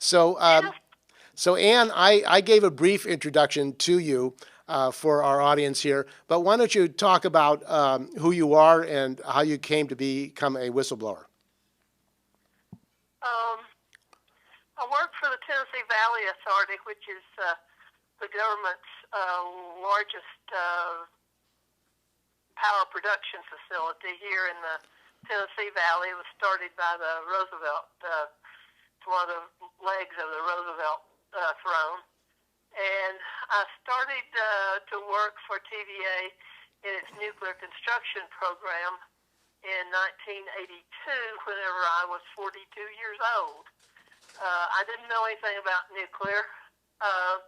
So, Yes. so Anne, I gave a brief introduction to you for our audience here, but why don't you talk about who you are and how you came to become a whistleblower? Um, I work for the Tennessee Valley Authority, which is the government's largest power production facility here in the Tennessee Valley. It was started by the Roosevelt, one of the legs of the Roosevelt throne. And I started to work for TVA in its nuclear construction program in 1982 whenever I was 42 years old. I didn't know anything about nuclear, uh,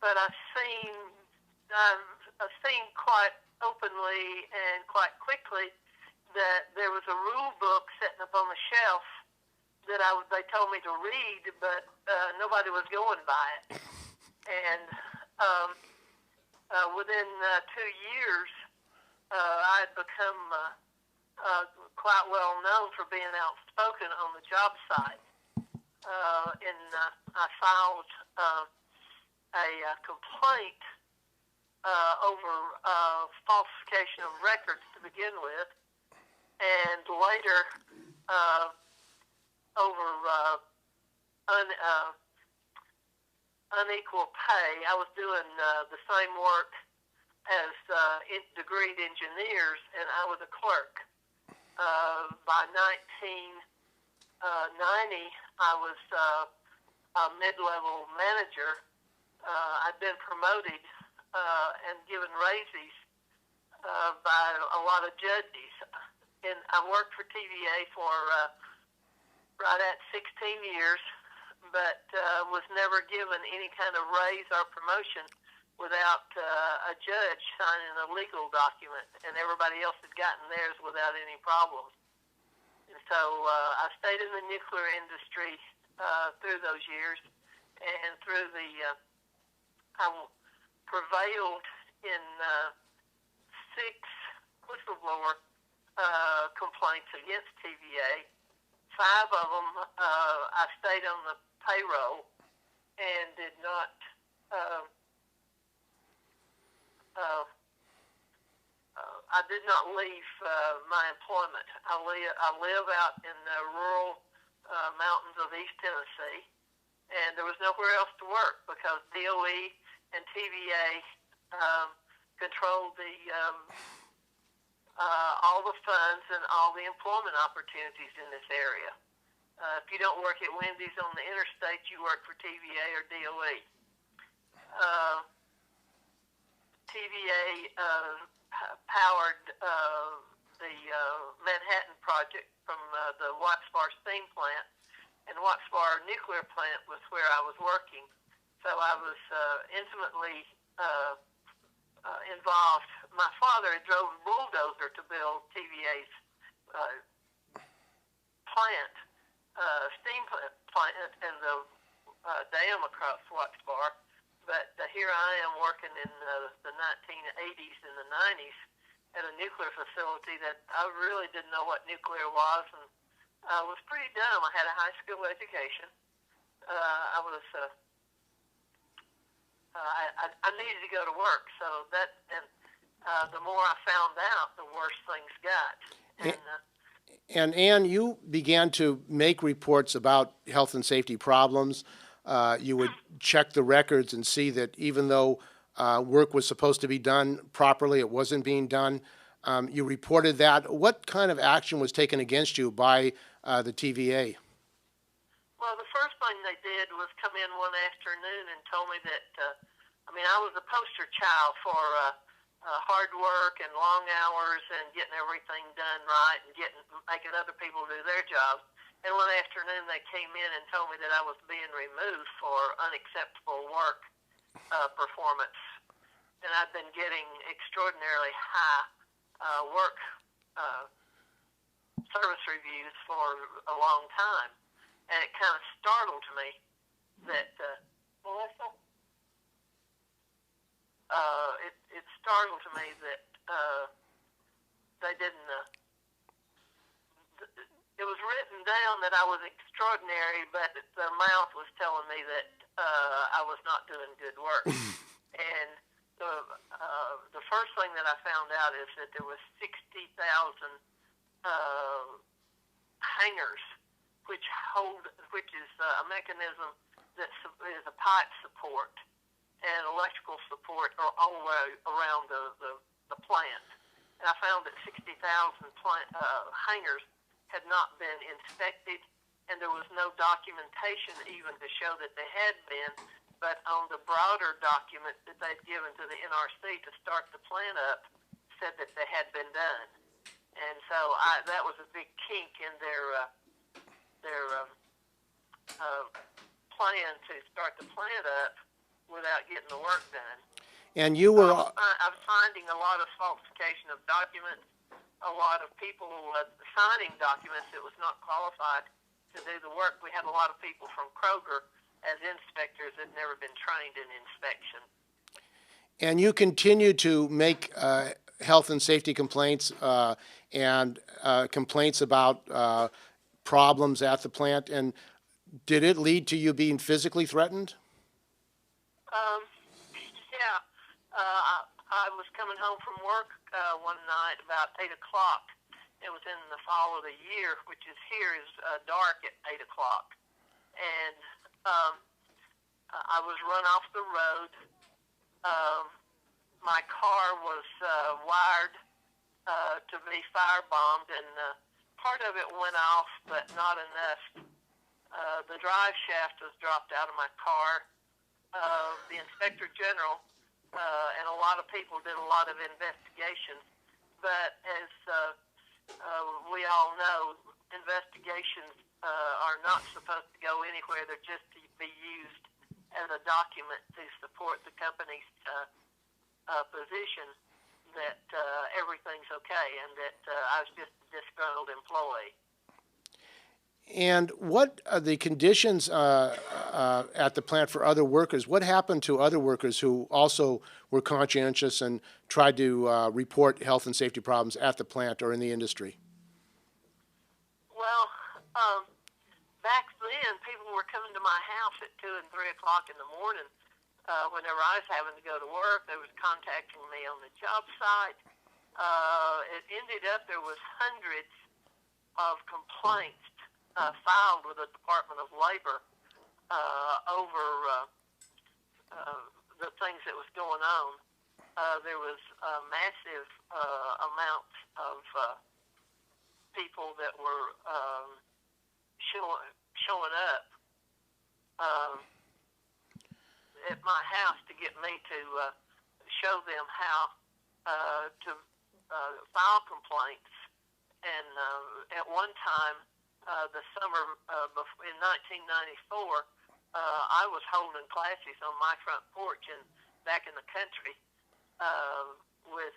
but I've seen quite openly and quite quickly that there was a rule book sitting up on the shelf that they told me to read, but nobody was going by it. And um, within 2 years, I had become quite well known for being outspoken on the job site. I filed a complaint over falsification of records to begin with, and later over unequal pay. I was doing the same work as degreed engineers, and I was a clerk. By 1990, I was a mid-level manager. I'd been promoted and given raises by a lot of judges. And I worked for TVA for right at 16 years, but was never given any kind of raise or promotion without a judge signing a legal document, and everybody else had gotten theirs without any problems. And so I stayed in the nuclear industry through those years, and through I prevailed in 6 whistleblower complaints against TVA. 5 of them I stayed on the payroll and did not I did not leave my employment. I live out in the rural mountains of East Tennessee, and there was nowhere else to work because DOE and TVA controlled all the funds and all the employment opportunities in this area. If you don't work at Wendy's on the interstate, you work for TVA or DOE. TVA powered the Manhattan project from the Whistleblower steam plant, and Whistleblower nuclear plant was where I was working. So I was intimately involved. My father drove a bulldozer to build TVA's plant, steam plant, and the dam across Whistleblower. But here I am working in the 1980s and the 90s at a nuclear facility that I really didn't know what nuclear was, and I was pretty dumb. I had a high school education. I needed to go to work, so the more I found out, the worse things got. And Anne, you began to make reports about health and safety problems. You would check the records and see that even though work was supposed to be done properly, it wasn't being done. You reported that. What kind of action was taken against you by the TVA? Well, the first thing they did was come in one afternoon and told me that, I was a poster child for hard work and long hours and getting everything done right and making other people do their jobs. And one afternoon they came in and told me that I was being removed for unacceptable work performance. And I've been getting extraordinarily high work service reviews for a long time. And it kind of startled me that, Melissa? It startled me that they didn't, it was written down that I was extraordinary, but the mouth was telling me that I was not doing good work. And the first thing that I found out is that there was 60,000 hangers, which is a mechanism that is a pipe support and electrical support all the way around the plant. And I found that 60,000 hangers had not been inspected, and there was no documentation even to show that they had been. But on the broader document that they'd given to the NRC to start the plant up, said that they had been done. And so that was a big kink in their plan to start the plant up without getting the work done. And you were... I'm finding a lot of falsification of documents, a lot of people signing documents that was not qualified to do the work. We had a lot of people from Kroger as inspectors that had never been trained in inspection. And you continue to make health and safety complaints and complaints about problems at the plant. And did it lead to you being physically threatened? Yeah. I was coming home from work one night about 8 o'clock. It was in the fall of the year, which is dark at 8 o'clock. And I was run off the road. My car was wired to be firebombed, and part of it went off, but not enough. The drive shaft was dropped out of my car. The Inspector General and a lot of people did a lot of investigations, but as we all know, investigations are not supposed to go anywhere. They're just to be used as a document to support the company's position that everything's okay and that I was just a disgruntled employee. And what are the conditions at the plant for other workers? What happened to other workers who also were conscientious and tried to report health and safety problems at the plant or in the industry? Well, back then, people were coming to my house at 2 and 3 o'clock in the morning. Whenever I was having to go to work, they was contacting me on the job site. It ended up there was hundreds of complaints filed with the Department of Labor over the things that was going on. There was massive amounts of people that were showing up at my house to get me to show them how to file complaints. And at one time, the summer in 1994, I was holding classes on my front porch and back in the country with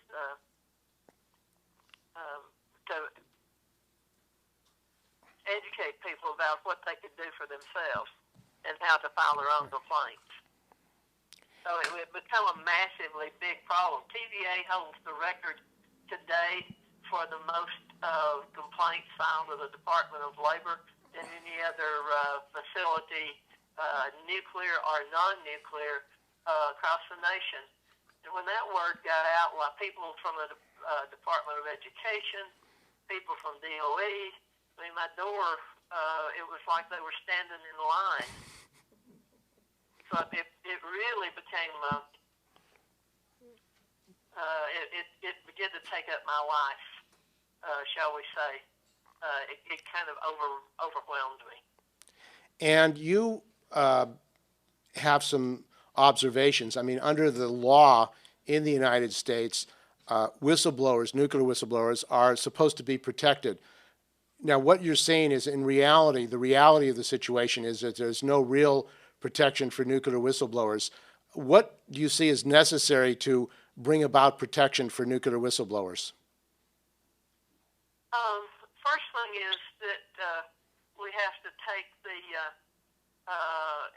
to educate people about what they could do for themselves and how to file their own complaints. So it would become a massively big problem. TVA holds the record today for the most complaints filed with the Department of Labor than any other facility, nuclear or non-nuclear, across the nation. And when that word got out, people from the Department of Education, people from DOE, I mean, my door, it was like they were standing in line. So it really became, it began to take up my life, shall we say. It kind of overwhelmed me. And you have some observations. I mean, under the law in the United States, whistleblowers, nuclear whistleblowers, are supposed to be protected. Now, what you're saying is, in reality, the reality of the situation is that there's no real protection for nuclear whistleblowers. What do you see as necessary to bring about protection for nuclear whistleblowers? First thing is that we have to take the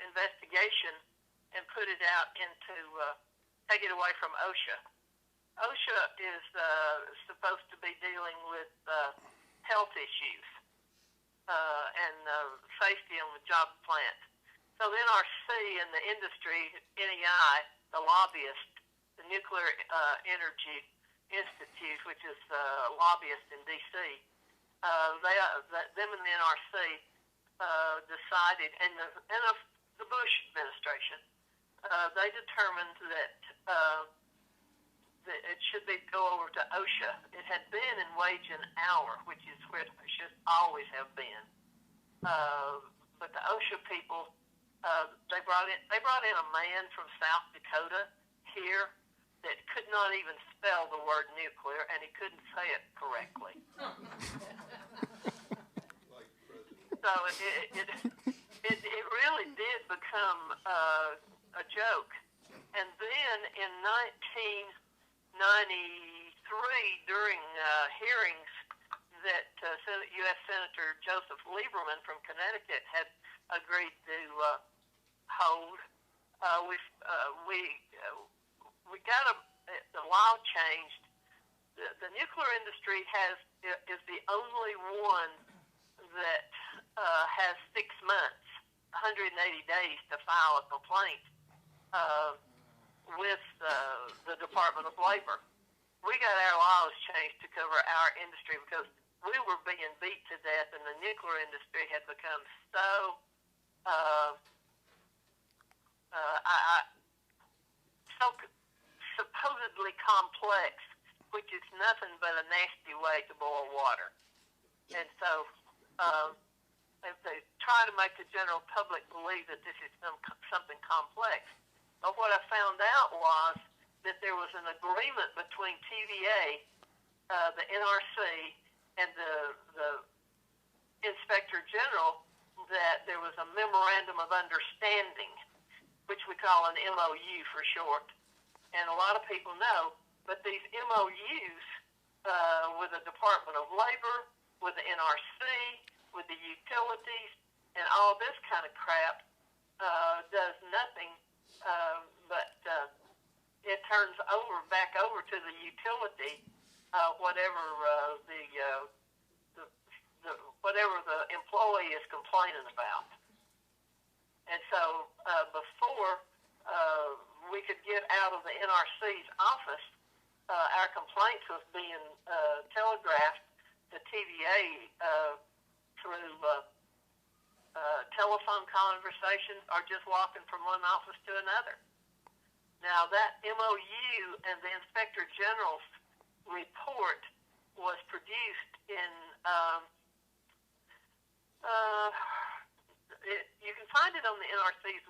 investigation and put it out into, take it away from OSHA. OSHA is supposed to be dealing with health issues. safety on the job plant. So the NRC and the industry, NEI, the lobbyist, the Nuclear Energy Institute, which is a lobbyist in D.C., them and the NRC decided, and the Bush administration, they determined that it should go over to OSHA. It had been in wage and hour, which is where it should always have been. But the OSHA people, they brought in a man from South Dakota here that could not even spell the word nuclear, and he couldn't say it correctly. So it really did become a joke. And then in 1993, during hearings that U.S. Senator Joseph Lieberman from Connecticut had agreed to hold, we got the law changed. The nuclear industry is the only one that has 6 months, 180 days to file a complaint with the Department of Labor. We got our laws changed to cover our industry because we were being beat to death, and the nuclear industry had become so supposedly complex, which is nothing but a nasty way to boil water. And so they try to make the general public believe that this is something complex. But what I found out was that there was an agreement between TVA, the NRC, and the Inspector General that there was a memorandum of understanding, which we call an MOU for short. And a lot of people know, but these MOUs with the Department of Labor, with the NRC, with the utilities, and all this kind of crap does nothing but it turns back over to the utility whatever whatever the employee is complaining about. And so before we could get out of the NRC's office, our complaints was being telegraphed to TVA through telephone conversations or just walking from one office to another. Now, that MOU and the Inspector General's report was produced in you can find it on the NRC's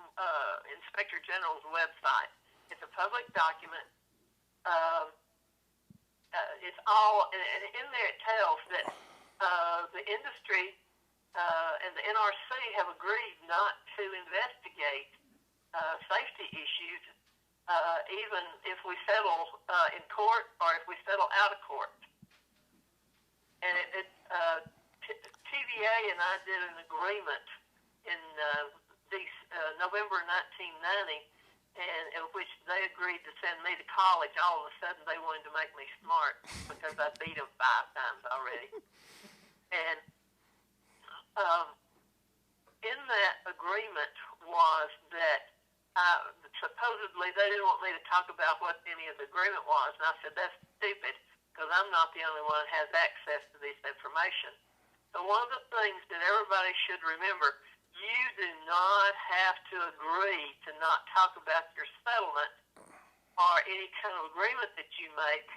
Inspector General's website. It's a public document. It's all, and in there it tells that the industry and the NRC have agreed not to investigate safety issues, even if we settle in court or if we settle out of court. And TVA and I did an agreement in November 1990, and in which they agreed to send me to college. All of a sudden, they wanted to make me smart because I beat them 5 times already. And in that agreement was that supposedly they didn't want me to talk about what any of the agreement was, and I said, that's stupid, because I'm not the only one that has access to this information. So one of the things that everybody should remember, you do not have to agree to not talk about your settlement or any kind of agreement that you make.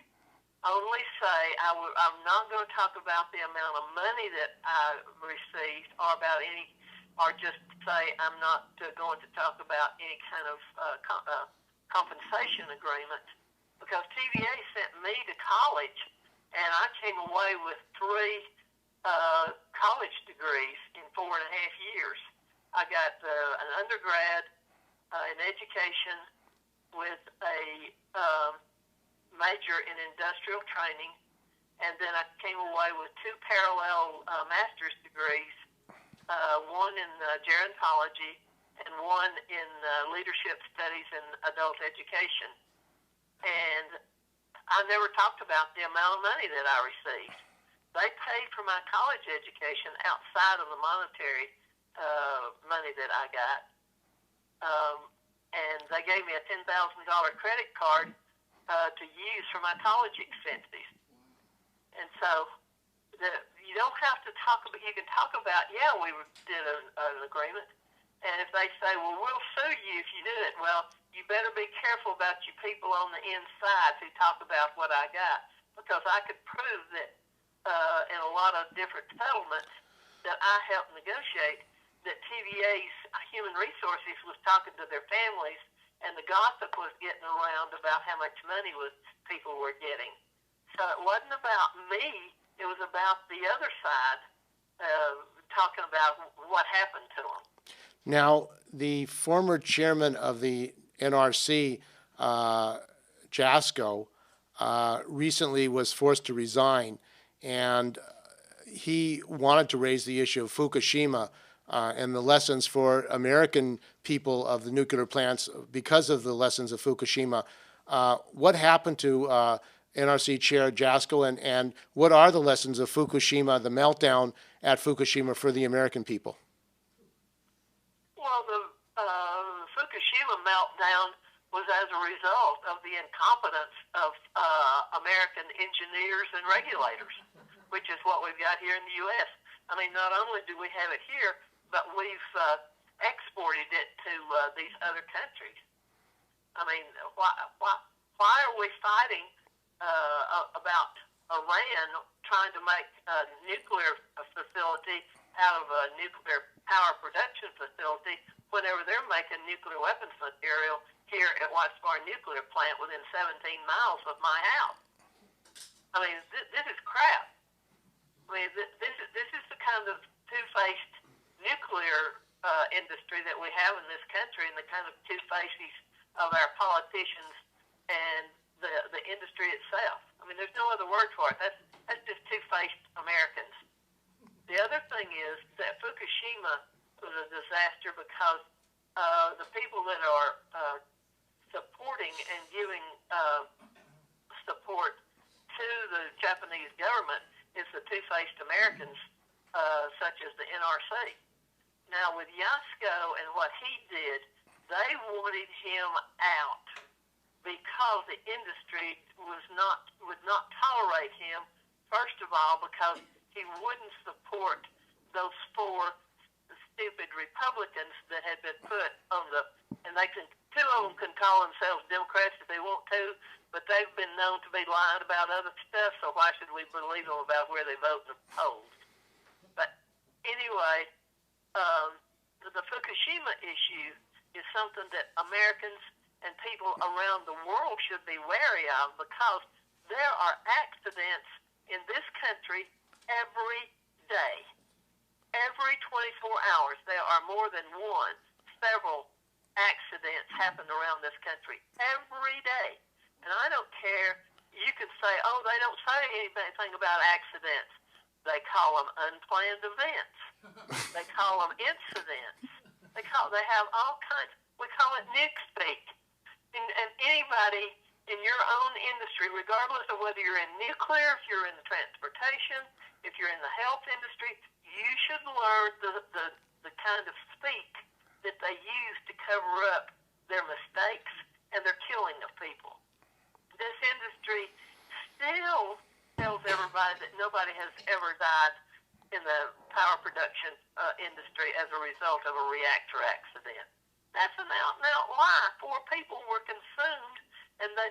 Only say, I'm not going to talk about the amount of money that I received or about any, or just say I'm not going to talk about any kind of compensation agreement, because TVA sent me to college and I came away with 3 college degrees in 4.5 years. I got an undergrad in education with a major in industrial training, and then I came away with 2 parallel master's degrees, one in gerontology and one in leadership studies and adult education. And I never talked about the amount of money that I received. they paid for my college education outside of the monetary money that I got. And they gave me a $10,000 credit card to use for my college expenses. And so you don't have to talk about, you can talk about, yeah, we did an agreement. And if they say, well, we'll sue you if you do it, well, you better be careful about you people on the inside who talk about what I got. Because I could prove that in a lot of different settlements that I helped negotiate, that TVA's Human Resources was talking to their families, and the gossip was getting around about how much money people were getting. So it wasn't about me, it was about the other side talking about what happened to them. Now, the former chairman of the NRC, Jasko, recently was forced to resign, and he wanted to raise the issue of Fukushima and the lessons for American people of the nuclear plants because of the lessons of Fukushima. What happened to NRC Chair Jasko, and what are the lessons of Fukushima, the meltdown at Fukushima for the American people? Well, the Fukushima meltdown was as a result of the incompetence of American engineers and regulators, which is what we've got here in the U.S. I mean, not only do we have it here, but we've exported it to these other countries. I mean, why are we fighting about Iran trying to make a nuclear facility out of a nuclear power production facility whenever they're making nuclear weapons material here at Whitesbar Nuclear Plant within 17 miles of my house? I mean, this is crap. I mean, this is the kind of two-faced nuclear industry that we have in this country, and the kind of two-faces of our politicians and the industry itself. I mean, there's no other word for it. That's just two-faced Americans. The other thing is that Fukushima was a disaster because the people that are supporting and giving support to the Japanese government is the two-faced Americans, such as the NRC. Now, with Jasko and what he did, they wanted him out because the industry would not tolerate him. First of all, because he wouldn't support those four stupid Republicans that had been put on and two of them can call themselves Democrats if they want to, but they've been known to be lying about other stuff, so why should we believe them about where they vote in the polls? But anyway, the Fukushima issue is something that Americans and people around the world should be wary of, because there are accidents in this country every day. Every 24 hours, there are more than one. Several accidents happen around this country every day. And I don't care. You can say, oh, they don't say anything about accidents. They call them unplanned events. They call them incidents. They have all kinds. We call it nuke speak. And anybody in your own industry, regardless of whether you're in nuclear, if you're in transportation, if you're in the health industry, you should learn the kind of speak that they use to cover up their mistakes and their killing of people. This industry still tells everybody that nobody has ever died in the power production industry as a result of a reactor accident. That's an out-and-out lie. 4 people were consumed, and the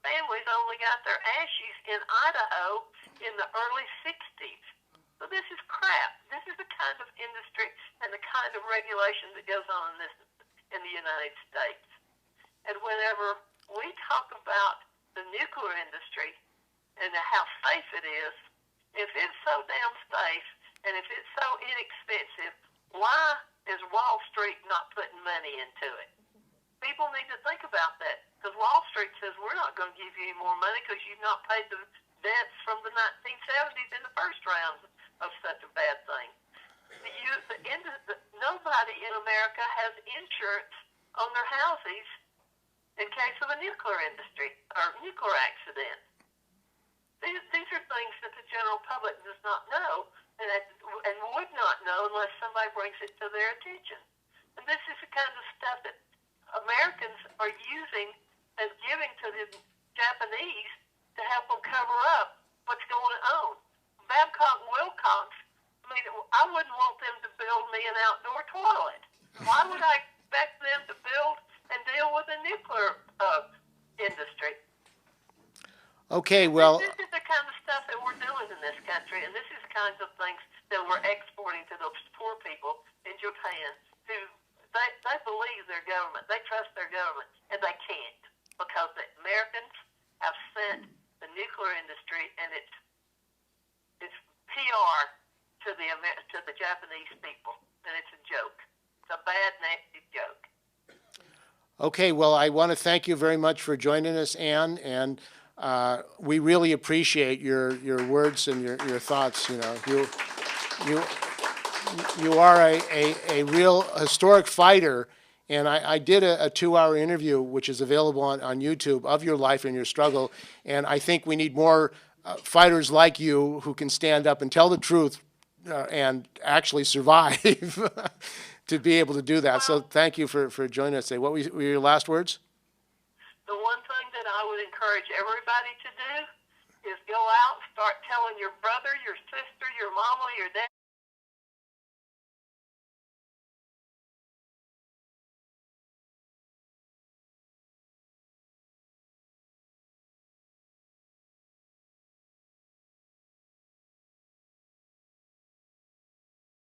families only got their ashes in Idaho in the early 60s. So this is crap. This is the kind of industry and the kind of regulation that goes on in the United States. And whenever we talk about the nuclear industry and how safe it is, if it's so damn safe and if it's so inexpensive, why is Wall Street not putting money into it? People need to think about that, because Wall Street says, we're not going to give you any more money because you've not paid the debts from the 1970s in the first round of such a bad thing. Nobody in America has insurance on their houses in case of a nuclear industry or nuclear accident. These are things that the general public does not know and would not know unless somebody brings it to their attention. And this is the kind of stuff that Americans are using and giving to the Japanese to help them cover up what's going on. Babcock and Wilcox, I mean, I wouldn't want them to build me an outdoor toilet. Why would I expect them to build and deal with the nuclear industry? Okay, well, This is the kind of stuff that we're doing in this country, and this is the kinds of things that we're exporting to those poor people in Japan who they believe their government, they trust their government, and they can't because the Americans have sent the nuclear industry and it's PR to the Japanese people, and it's a joke. It's a bad, nasty joke. okay, well, I want to thank you very much for joining us, Ann, and we really appreciate your words and your thoughts. You know, you are a real historic fighter, and I did a 2-hour interview, which is available on YouTube, of your life and your struggle, and I think we need more fighters like you who can stand up and tell the truth and actually survive to be able to do that. So thank you for joining us today. What were your last words? The one thing that I would encourage everybody to do is go out, start telling your brother, your sister, your mama, your dad,